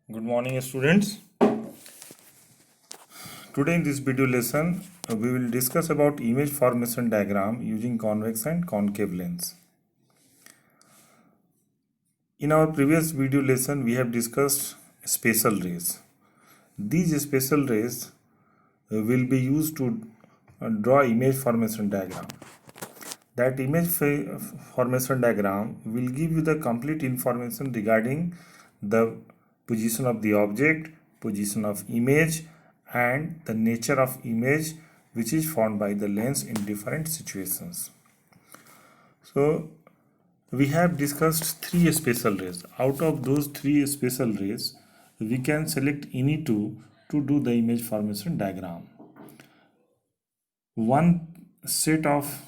Good morning, students. Today in this video lesson, we will discuss about image formation diagram using convex and concave lens. In our previous video lesson, we have discussed spatial rays. These spatial rays will be used to draw image formation diagram. That image formation diagram will give you the complete information regarding the position of the object, position of image, and the nature of image which is formed by the lens in different situations. So we have discussed three spatial rays. Out of those three spatial rays, we can select any two to do the image formation diagram. One set of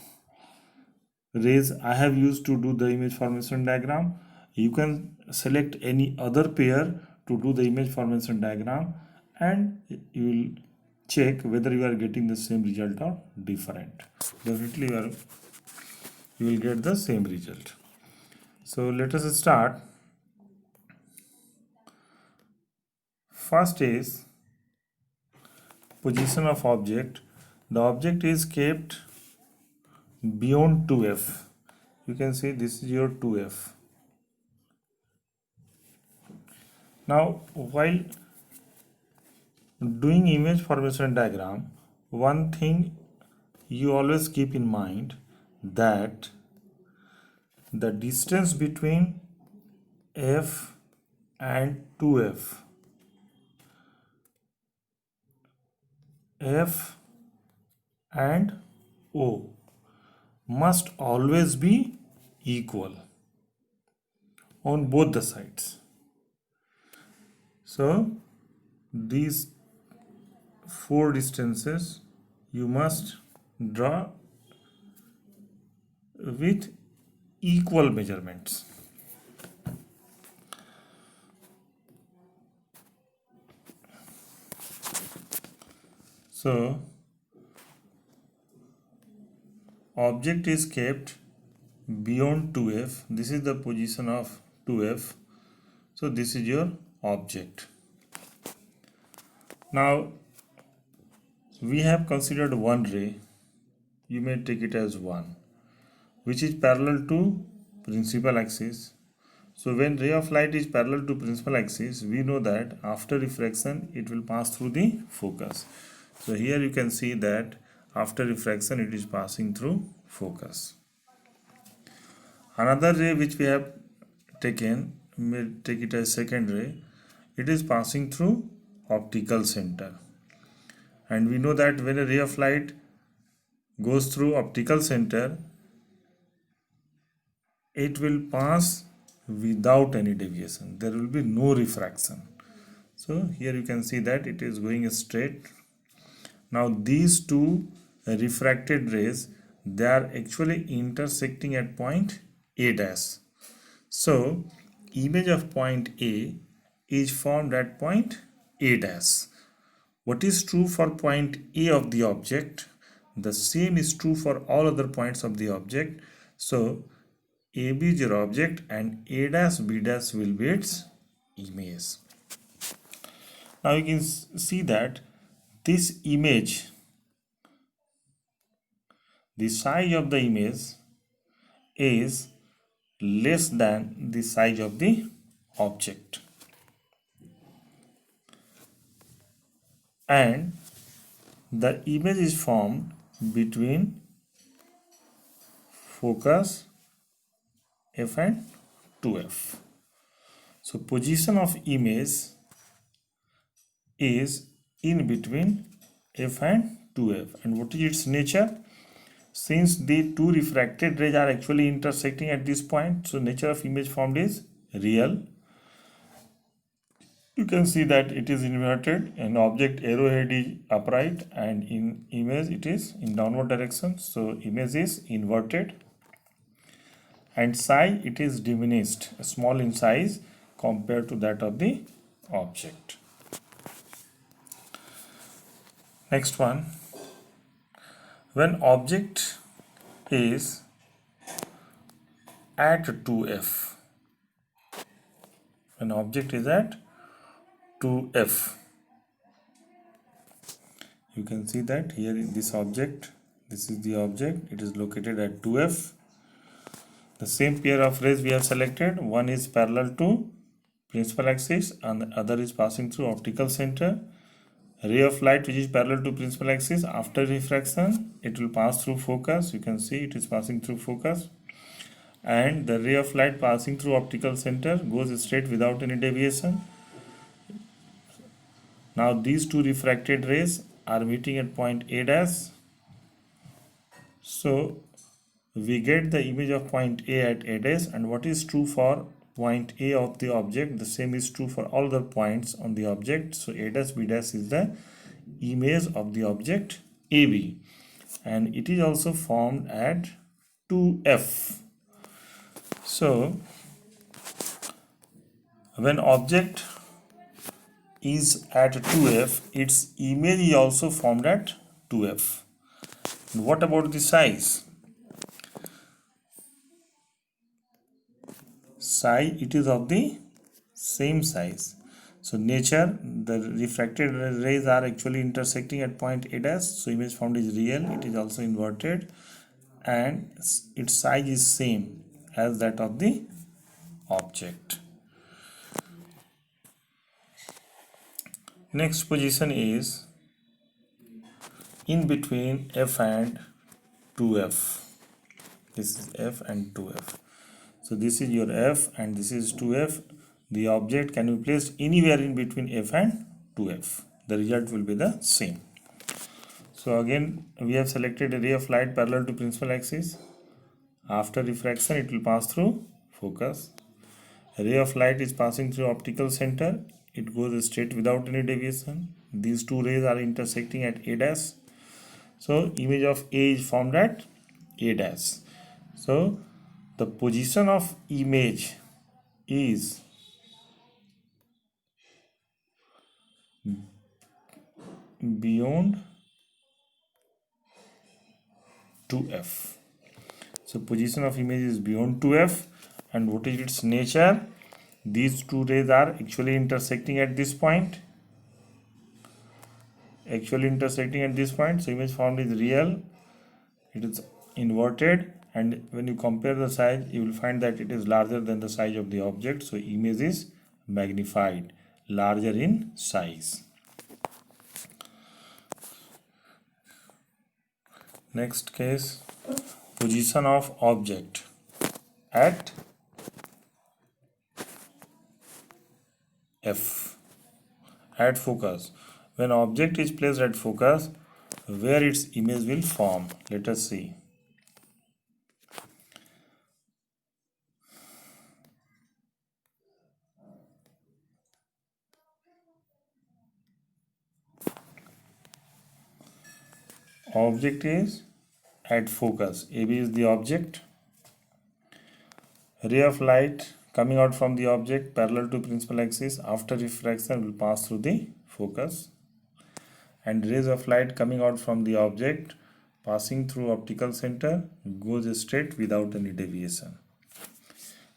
rays I have used to do the image formation diagram. You can select any other pair to do the image formation diagram, and you will check whether you are getting the same result or different. Definitely you will get the same result. So let us start. First is position of object. The object is kept beyond 2f. You can see this is your 2f. Now while doing image formation diagram, one thing you always keep in mind that the distance between f and 2f, f and o must always be equal on both the sides. So these four distances you must draw with equal measurements. So object is kept beyond 2f. This is the position of 2f. So this is your object. Now we have considered one ray. You may take it as 1, which is parallel to principal axis. So when ray of light is parallel to principal axis, we know that after refraction it will pass through the focus. So here you can see that after refraction it is passing through focus. Another ray which we have taken, we may take it as second ray. It is passing through optical center. And we know that when a ray of light goes through optical center, it will pass without any deviation. There will be no refraction. So here you can see that it is going straight. Now these two refracted rays, they are actually intersecting at point A dash. So image of point A is formed at point A dash. What is true for point A of the object, the same is true for all other points of the object. So AB is your object and A dash B dash will be its image. Now you can see that this image, the size of the image is less than the size of the object, and the image is formed between focus f and 2f. So position of image is in between f and 2f. And what is its nature? Since the two refracted rays are actually intersecting at this point, so nature of image formed is real. You can see that it is inverted, and object arrowhead is upright, and in image it is in downward direction. So image is inverted, and size it is diminished, small in size compared to that of the object. Next one, when object is at 2f, when object is at 2f. You can see that here in this object, this is the object, it is located at 2f. The same pair of rays we have selected, one is parallel to principal axis and the other is passing through optical center. Ray of light which is parallel to principal axis, after refraction it will pass through focus. You can see it is passing through focus, and the ray of light passing through optical center goes straight without any deviation. Now these two refracted rays are meeting at point A dash. So we get the image of point A at A dash, and what is true for point A of the object, the same is true for all the points on the object. So A dash B dash is the image of the object AB, and it is also formed at 2f. So when object is at 2f, its image is also formed at 2f. And what about the size? Size, it is of the same size. So nature, the refracted rays are actually intersecting at point A dash, so image formed is real, it is also inverted, and its size is same as that of the object. Next position is in between f and 2f. This is f and 2f. So this is your f and this is 2f. The object can be placed anywhere in between f and 2f. The result will be the same. So again we have selected a ray of light parallel to principal axis. After refraction it will pass through focus. A ray of light is passing through optical center. It goes straight without any deviation. These two rays are intersecting at A dash. So image of A is formed at A dash. So the position of image is beyond 2f. So position of image is beyond 2f, and what is its nature? These two rays are actually intersecting at this point. So image formed is real, it is inverted, and when you compare the size you will find that it is larger than the size of the object. So image is magnified, larger in size. Next case, position of object at f, at focus. When object is placed at focus, where its image will form? Let us see. Object is at focus. AB is the object. Ray of light coming out from the object parallel to principal axis, after refraction will pass through the focus, and rays of light coming out from the object passing through optical center goes straight without any deviation.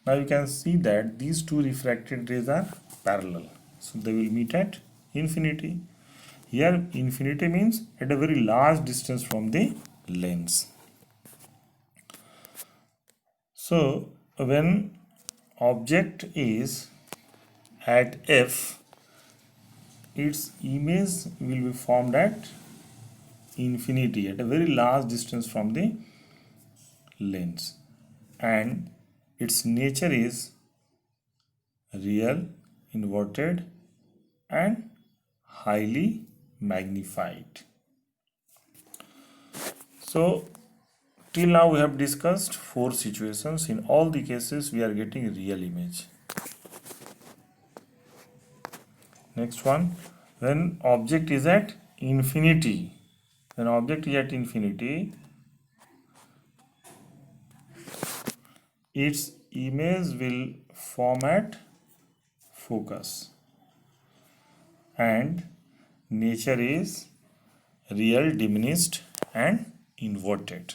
Now you can see that these two refracted rays are parallel, so they will meet at infinity. Here infinity means at a very large distance from the lens. So when object is at f, its image will be formed at infinity, at a very large distance from the lens, and its nature is real, inverted, and highly magnified. So till now we have discussed 4 situations. In all the cases we are getting real image. Next one, when object is at infinity. When object is at infinity, its image will form at focus, and nature is real, diminished, and inverted.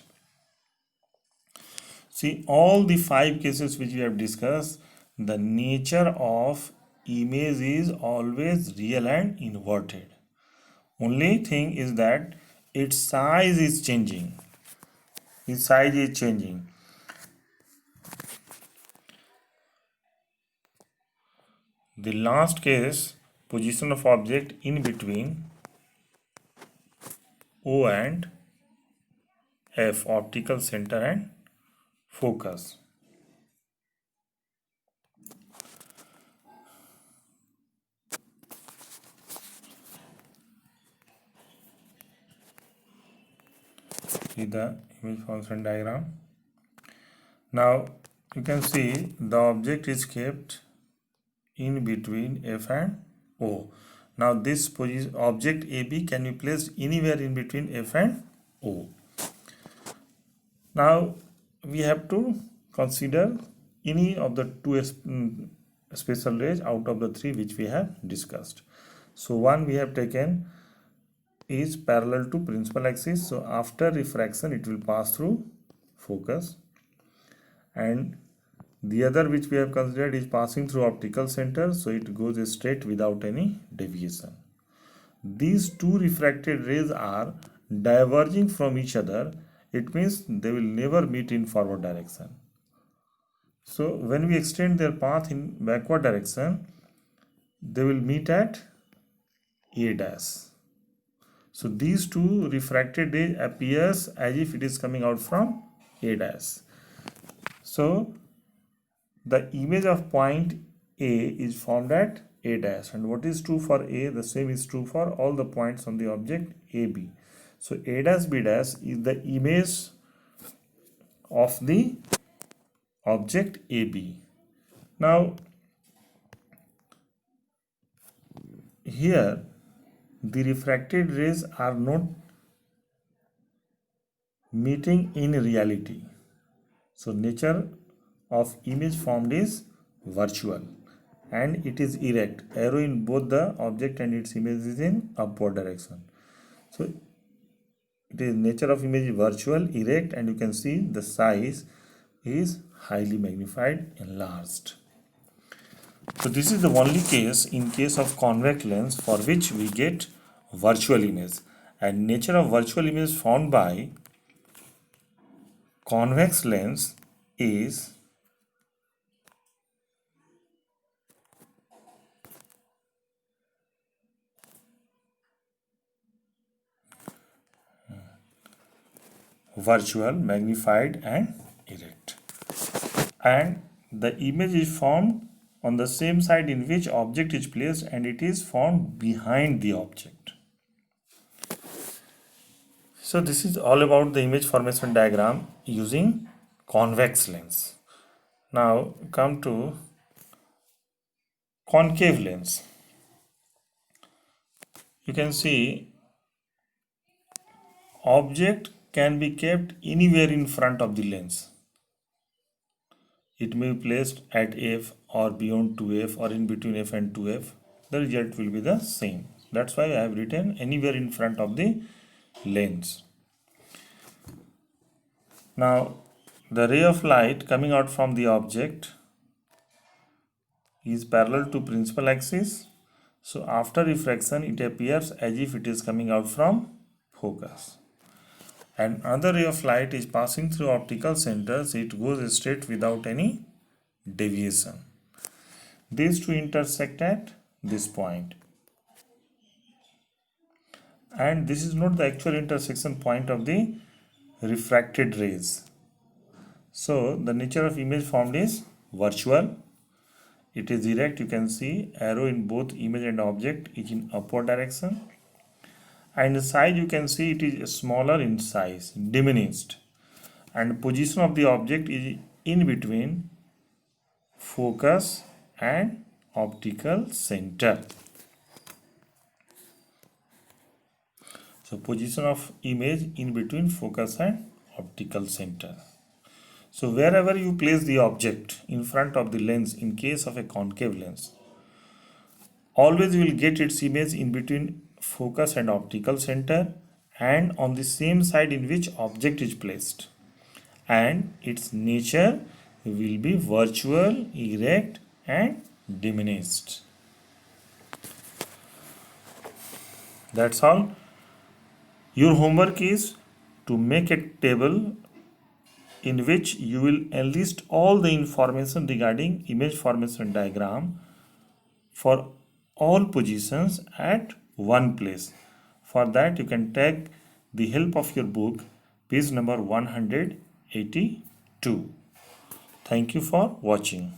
See, all the 5 cases which we have discussed, the nature of image is always real and inverted. Only thing is that its size is changing. Its size is changing. The last case, position of object in between O and F, optical center and focus. See the image formation diagram. Now you can see the object is kept in between F and O. Now this object AB can be placed anywhere in between F and O. Now we have to consider any of the two special rays out of the three which we have discussed. So one we have taken is parallel to principal axis. So after refraction it will pass through focus, and the other which we have considered is passing through optical center, so it goes straight without any deviation. These two refracted rays are diverging from each other. It means they will never meet in forward direction. So when we extend their path in backward direction, they will meet at A dash. So these two refracted rays appears as if it is coming out from A dash. So the image of point A is formed at A dash, and what is true for A, the same is true for all the points on the object AB. So A dash B dash is the image of the object AB. Now here the refracted rays are not meeting in reality. So nature of image formed is virtual and it is erect. Arrow in both the object and its image is in upward direction. So it is nature of image is virtual, erect, and you can see the size is highly magnified, enlarged. So this is the only case in case of convex lens for which we get virtual image, and nature of virtual image found by convex lens is virtual, magnified and erect, and the image is formed on the same side in which object is placed, and it is formed behind the object. So this is all about the image formation diagram using convex lens. Now come to concave lens. You can see object can be kept anywhere in front of the lens. It may be placed at F or beyond 2F or in between F and 2F. The result will be the same. That's why I have written anywhere in front of the lens. Now the ray of light coming out from the object is parallel to principal axis. So after refraction it appears as if it is coming out from focus. And another ray of light is passing through optical center, so it goes straight without any deviation. These two intersect at this point, and this is not the actual intersection point of the refracted rays. So the nature of image formed is virtual. It is erect. You can see arrow in both image and object is in upward direction. And the size, you can see it is smaller in size, diminished, and position of the object is in between focus and optical center. So position of image in between focus and optical center. So wherever you place the object in front of the lens in case of a concave lens, always you will get its image in between focus and optical center and on the same side in which object is placed, and its nature will be virtual, erect and diminished. That's all. Your homework is to make a table in which you will enlist all the information regarding image formation diagram for all positions at one place. For that, you can take the help of your book, page number 182. Thank you for watching.